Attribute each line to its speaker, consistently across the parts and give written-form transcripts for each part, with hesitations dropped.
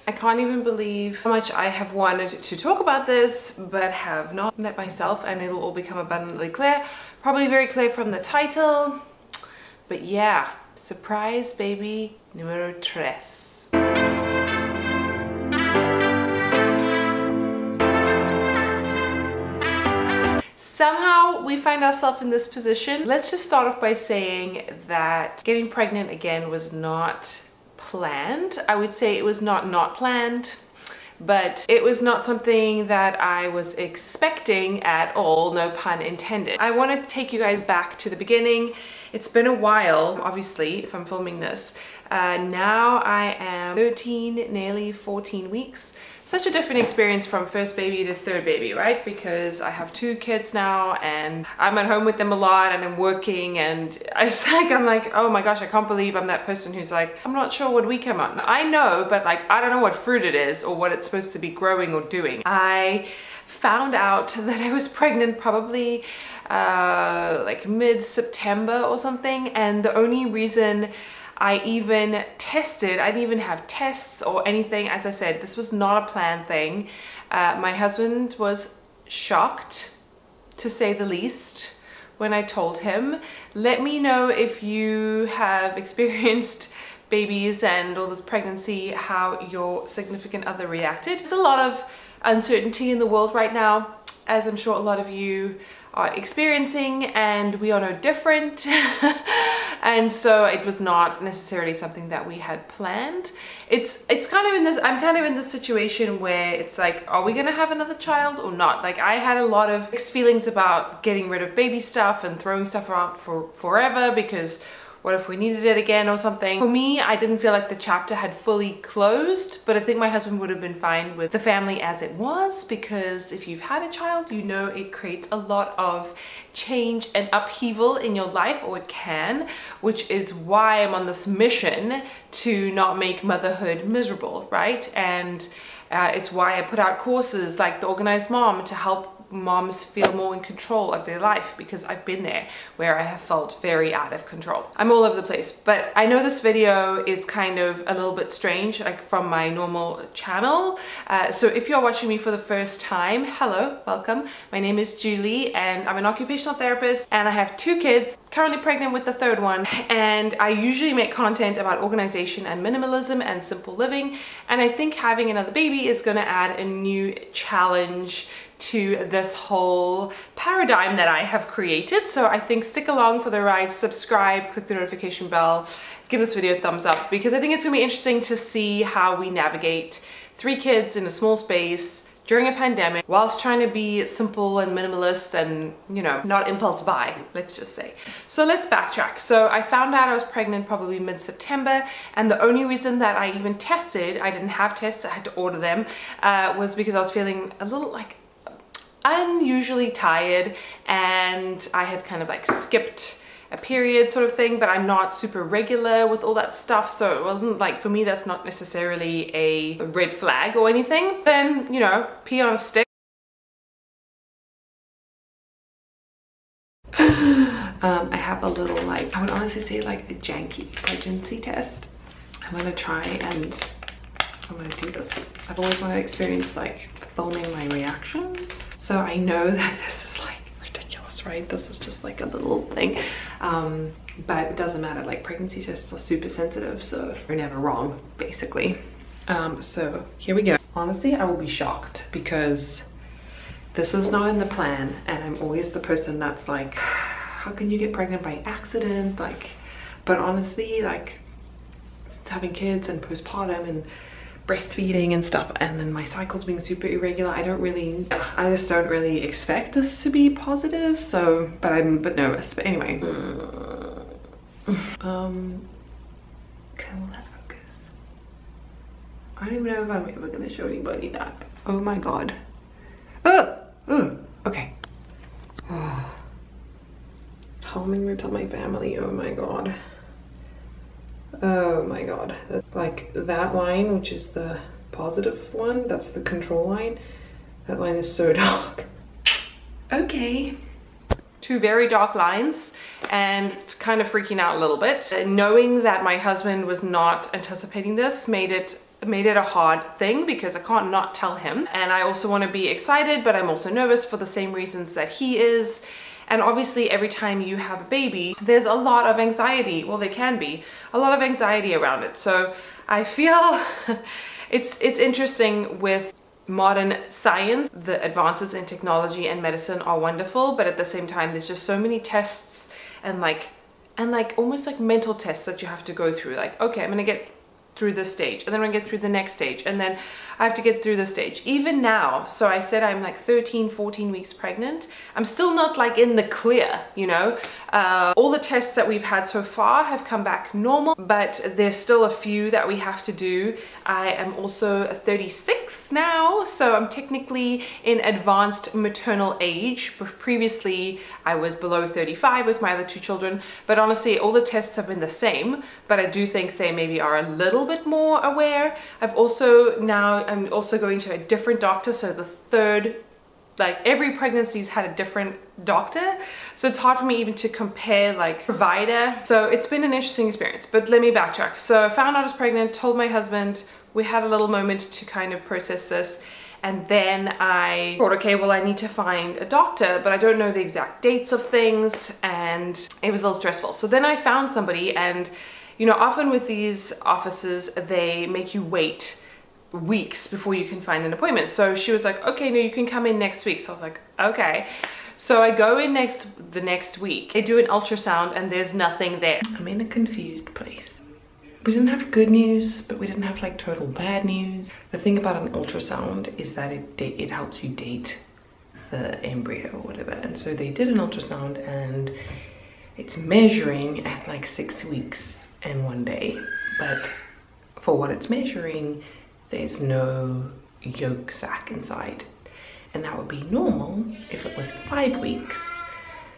Speaker 1: I can't even believe how much I have wanted to talk about this, but have not let myself, and it'll all become abundantly clear. Probably very clear from the title. But yeah, surprise baby numero tres. Somehow we find ourselves in this position. Let's just start off by saying that getting pregnant again was not planned. I would say it was not planned, but it was not something that I was expecting at all, no pun intended. I want to take you guys back to the beginning. It's been a while, obviously, if I'm filming this. Now I am 13, nearly 14 weeks. Such a different experience from first baby to third baby, right? Because I have 2 kids now and I'm at home with them a lot and I'm working, and I'm like, oh my gosh, I can't believe I'm that person who's like, I'm not sure what week I'm on. I know, but like, I don't know what fruit it is or what it's supposed to be growing or doing. I found out that I was pregnant probably like mid-September or something, and the only reason I even tested, I didn't even have tests or anything. As I said, this was not a planned thing. My husband was shocked, to say the least, when I told him. Let me know if you have experienced babies and all this pregnancy, how your significant other reacted. There's a lot of uncertainty in the world right now, as I'm sure a lot of you are experiencing, and we are no different. And so it was not necessarily something that we had planned. It's kind of in this, I'm kind of in this situation where it's like, are we gonna have another child or not? Like, I had a lot of mixed feelings about getting rid of baby stuff and throwing stuff around for forever, because what if we needed it again or something? For me, I didn't feel like the chapter had fully closed, but I think my husband would have been fine with the family as it was, because if you've had a child, you know it creates a lot of change and upheaval in your life, or it can, which is why I'm on this mission to not make motherhood miserable, right? And it's why I put out courses like the Organized Mom to help moms feel more in control of their life, because I've been there where I have felt very out of control. I'm all over the place, but I know this video is kind of a little bit strange, like from my normal channel. So if you're watching me for the first time, hello, welcome. My name is Julie and I'm an occupational therapist, and I have 2 kids, currently pregnant with the 3rd one. And I usually make content about organization and minimalism and simple living. And I think having another baby is gonna add a new challenge to this whole paradigm that I have created. So I think stick along for the ride, subscribe, click the notification bell, give this video a thumbs up, because I think it's gonna be interesting to see how we navigate 3 kids in a small space during a pandemic whilst trying to be simple and minimalist and, you know, not impulse buy, let's just say. So let's backtrack. So I found out I was pregnant probably mid-September, and the only reason that I even tested, I didn't have tests, I had to order them, was because I was feeling a little like unusually tired, and I had kind of like skipped a period sort of thing, but I'm not super regular with all that stuff, so it wasn't like, for me that's not necessarily a red flag or anything. Then, you know, pee on a stick. I have a little, like, I would honestly say like a janky pregnancy test. I'm gonna try and I'm gonna do this. I've always wanted to experience like filming my reaction. So I know that this is like ridiculous, right? This is just like a little thing. But it doesn't matter, like pregnancy tests are super sensitive, so you're never wrong, basically. So here we go. Honestly, I will be shocked because this is not in the plan, and I'm always the person that's like, how can you get pregnant by accident? Like, but honestly, like having kids and postpartum and breastfeeding and stuff, and then my cycles being super irregular, I just don't really expect this to be positive. So, but nervous. But anyway, okay, will that focus? I don't even know if I'm ever gonna show anybody that. Oh my god. Okay. How am I gonna tell my family? Oh my god. Oh my god. Like that line, which is the positive one, that's the control line. That line is so dark. Okay. 2 very dark lines, and kind of freaking out a little bit. Knowing that my husband was not anticipating this made it made it a hard thing because I can't not tell him. And I also want to be excited, but I'm also nervous for the same reasons that he is. And obviously every time you have a baby, there's a lot of anxiety. Well, there can be a lot of anxiety around it. So I feel it's interesting with modern science. The advances in technology and medicine are wonderful, but at the same time, there's just so many tests and almost like mental tests that you have to go through. Like, okay, I'm gonna get through this stage, and then I'm gonna get through the next stage, and then I have to get through this stage. Even now, so I said I'm like 13, 14 weeks pregnant. I'm still not like in the clear, you know? All the tests that we've had so far have come back normal, but there's still a few that we have to do. I am also 36 now, so I'm technically in advanced maternal age. Previously, I was below 35 with my other 2 children, but honestly, all the tests have been the same, but I do think they maybe are a little bit more aware. I'm also going to a different doctor, so the third, like every pregnancy's had a different doctor, so it's hard for me even to compare like provider. So it's been an interesting experience, but let me backtrack. So I found out I was pregnant, told my husband, we had a little moment to kind of process this, and then I thought, okay, well, I need to find a doctor, but I don't know the exact dates of things, and it was a little stressful. So then I found somebody, and you know, often with these offices, they make you wait weeks before you can find an appointment. So she was like, okay, no, you can come in next week. So I was like, okay. So I go in the next week. They do an ultrasound and there's nothing there. I'm in a confused place. We didn't have good news, but we didn't have like total bad news. The thing about an ultrasound is that it helps you date the embryo or whatever. And so they did an ultrasound and it's measuring at like 6 weeks and 1 day, but for what it's measuring, there's no yolk sac inside, and that would be normal if it was 5 weeks,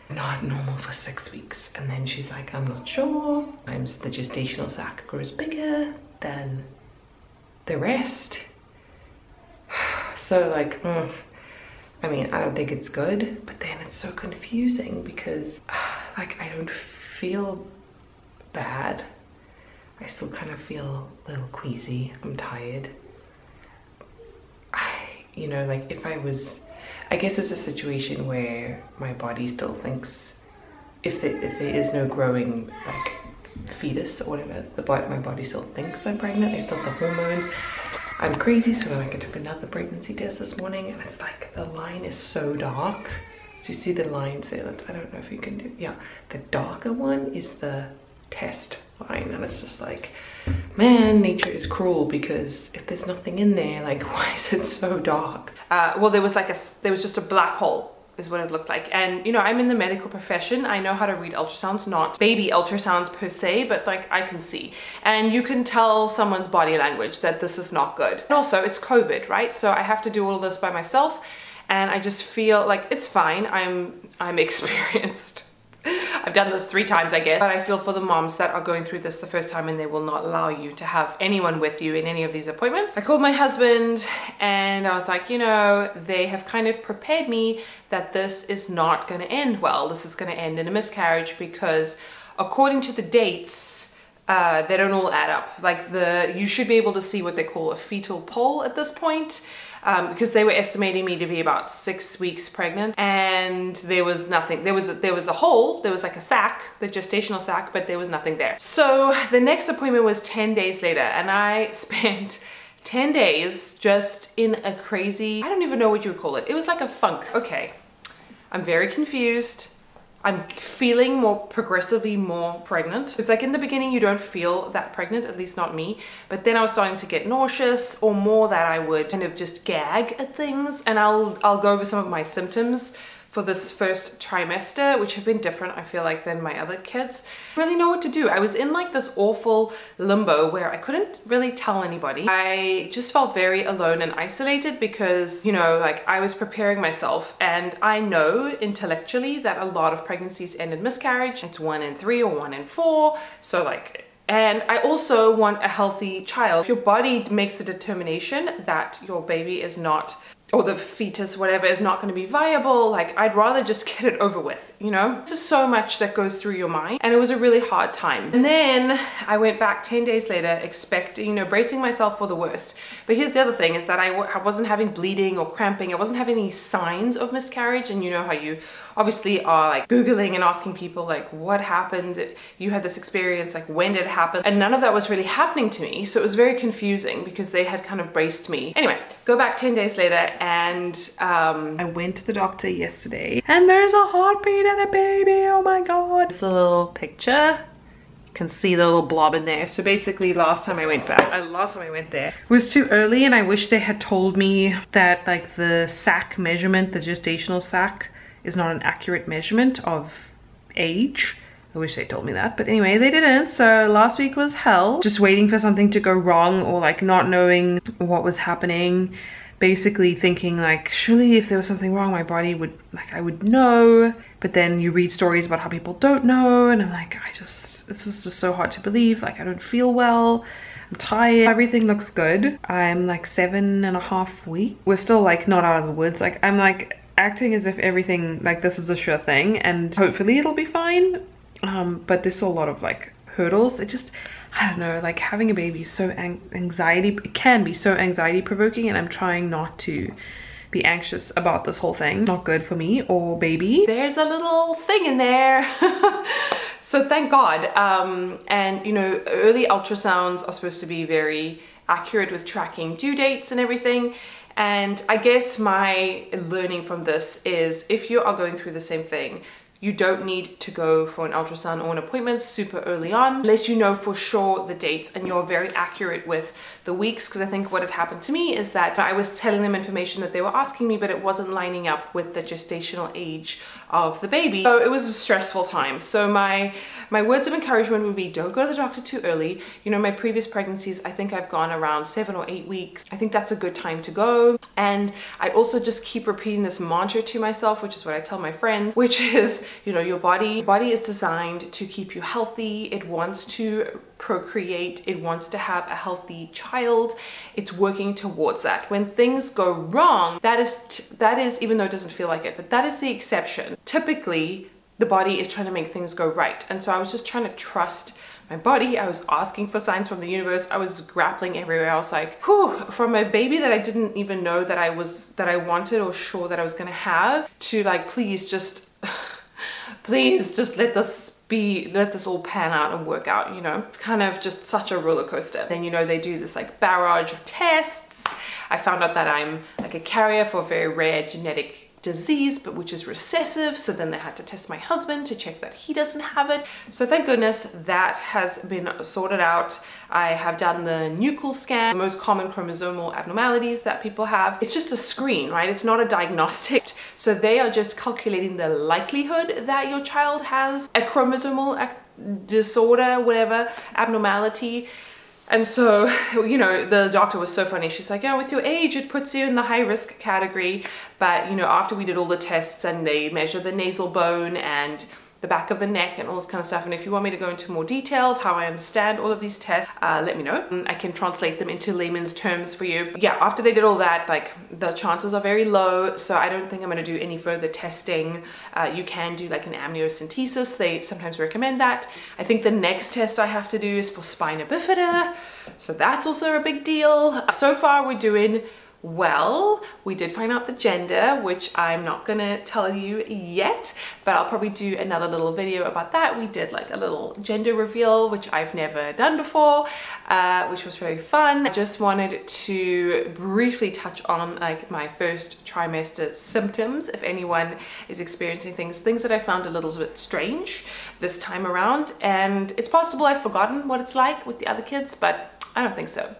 Speaker 1: not normal for 6 weeks. And then she's like, I'm not sure, sometimes the gestational sac grows bigger than the rest. So like, I mean, I don't think it's good, but then it's so confusing because like I don't feel bad. I still kind of feel a little queasy. I'm tired. You know, like if I guess it's a situation where my body still thinks, if there is no growing like fetus or whatever, my body still thinks I'm pregnant. I still have the hormones. I'm crazy, so like I took another pregnancy test this morning, and it's like the line is so dark. So you see the lines there. I don't know if you can do. Yeah, the darker one is the test line, and it's just like, man, nature is cruel, because if there's nothing in there, like why is it so dark? Well, there was just a black hole is what it looked like. And you know, I'm in the medical profession. I know how to read ultrasounds, not baby ultrasounds per se, but like I can see, and you can tell someone's body language that this is not good. And also it's COVID, right? So I have to do all of this by myself, and I just feel like it's fine. I'm experienced. I've done this 3 times, I guess, but I feel for the moms that are going through this the first time and they will not allow you to have anyone with you in any of these appointments. I called my husband and I was like, you know, they have kind of prepared me that this is not going to end well. This is going to end in a miscarriage because according to the dates, they don't all add up. Like you should be able to see what they call a fetal pole at this point. Because they were estimating me to be about 6 weeks pregnant, and there was nothing. There was a hole, there was like a sac, the gestational sac, but there was nothing there. So the next appointment was 10 days later, and I spent 10 days just in a crazy, I don't even know what you would call it. It was like a funk. Okay, I'm very confused. I'm feeling progressively more pregnant. It's like in the beginning you don't feel that pregnant, at least not me, but then I was starting to get nauseous, or more that I would kind of just gag at things. And I'll go over some of my symptoms for this first trimester, which have been different, I feel like, than my other kids. I didn't really know what to do. I was in like this awful limbo where I couldn't really tell anybody. I just felt very alone and isolated because, you know, like I was preparing myself, and I know intellectually that a lot of pregnancies end in miscarriage. It's 1 in 3 or 1 in 4. So like, and I also want a healthy child. If your body makes a determination that your baby is not or the fetus, whatever, is not going to be viable. Like, I'd rather just get it over with, you know? There's just so much that goes through your mind, and it was a really hard time. And then I went back 10 days later expecting, you know, bracing myself for the worst. But here's the other thing, is that I wasn't having bleeding or cramping. I wasn't having any signs of miscarriage. And you know how you obviously are like Googling and asking people like, what happened? You had this experience, like, when did it happen? And none of that was really happening to me. So it was very confusing because they had kind of braced me. Anyway, go back 10 days later, and I went to the doctor yesterday, and there's a heartbeat and a baby. Oh my God. It's a little picture. You can see the little blob in there. So basically last time I went there, it was too early, and I wish they had told me that like the sac measurement, the gestational sac, is not an accurate measurement of age. I wish they told me that, but anyway, they didn't. So last week was hell. Just waiting for something to go wrong, or like not knowing what was happening. Basically thinking like, surely if there was something wrong, my body would, like, I would know. But then you read stories about how people don't know, and I'm like, this is just so hard to believe. Like, I don't feel well. I'm tired. Everything looks good. I'm like 7.5 weeks. We're still like not out of the woods. Like, I'm like acting as if everything, like, this is a sure thing, and hopefully it'll be fine. But there's a lot of like hurdles. It just, I don't know, like having a baby is so it can be so anxiety provoking, and I'm trying not to be anxious about this whole thing. Not good for me or baby. There's a little thing in there. So thank God. And you know, early ultrasounds are supposed to be very accurate with tracking due dates and everything. And I guess my learning from this is, if you are going through the same thing, you don't need to go for an ultrasound or an appointment super early on, unless you know for sure the dates and you're very accurate with the weeks. Because I think what had happened to me is that I was telling them information that they were asking me, but it wasn't lining up with the gestational age of the baby. So it was a stressful time. So my words of encouragement would be, don't go to the doctor too early. You know, my previous pregnancies, I think I've gone around 7 or 8 weeks. I think that's a good time to go. And I also just keep repeating this mantra to myself, which is what I tell my friends, which is, you know, your body is designed to keep you healthy. It wants to procreate. It wants to have a healthy child. It's working towards that. When things go wrong, that is, even though it doesn't feel like it, but that is the exception. Typically, the body is trying to make things go right. And so I was just trying to trust my body. I was asking for signs from the universe. I was grappling everywhere. I was like, whew, from a baby that I didn't even know that I wanted or sure that I was gonna have, to like, please just let this all pan out and work out, you know? It's kind of just such a roller coaster. Then, you know, they do this like barrage of tests. I found out that I'm like a carrier for a very rare genetic disease, but which is recessive. So then they had to test my husband to check that he doesn't have it. So thank goodness that has been sorted out. I have done the nuchal scan, the most common chromosomal abnormalities that people have. It's just a screen, right? It's not a diagnostic. So they are just calculating the likelihood that your child has a chromosomal disorder, whatever, abnormality. And so, you know, the doctor was so funny. She's like, yeah, with your age, it puts you in the high risk category. But, you know, after we did all the tests and they measured the nasal bone and the back of the neck and all this kind of stuff. And if you want me to go into more detail of how I understand all of these tests, let me know. I can translate them into layman's terms for you. But yeah, after they did all that, like, the chances are very low. So I don't think I'm going to do any further testing. You can do like an amniocentesis. They sometimes recommend that. I think the next test I have to do is for spina bifida. So that's also a big deal. So far we're doing well. We did find out the gender, which I'm not gonna tell you yet, but I'll probably do another little video about that. We did like a little gender reveal, which I've never done before, which was very fun. I just wanted to briefly touch on like my first trimester symptoms, if anyone is experiencing things that I found a little bit strange this time around. And it's possible I've forgotten what it's like with the other kids, but I don't think so.